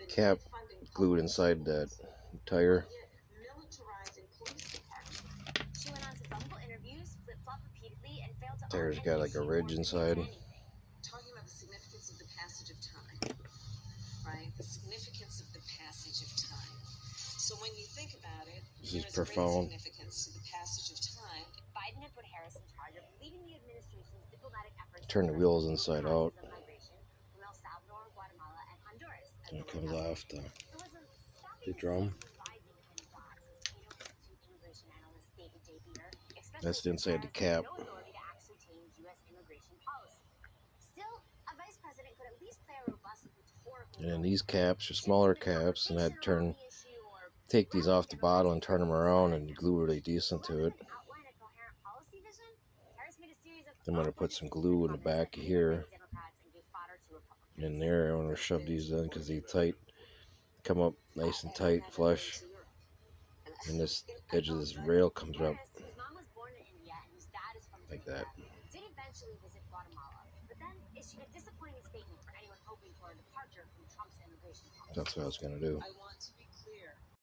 Cap glued inside that tire. Tire's got like a ridge inside. Talking about the significance of the passage of time, right? The significance of the passage of time. So when you think about it, This there is is profound. great significance to the passage of time. Biden had put Harris in charge of leading the administration's diplomatic efforts. Turn the wheels inside out. From El Salvador, Guatemala, and Honduras. And it comes off the drum. That's the inside the cap. And then these caps are smaller caps, and I'd take these off the bottle and turn them around and glue really decent to it. I'm going to put some glue in the back of here. In there, I want to shove these in because they tight, come up nice and tight, flush. And this edge of this rail comes up like that. Did eventually visit Guatemala, but then issued a disappointing statement for anyone hoping for a departure from Trump's immigration policy. That's what I was going to do. I want to be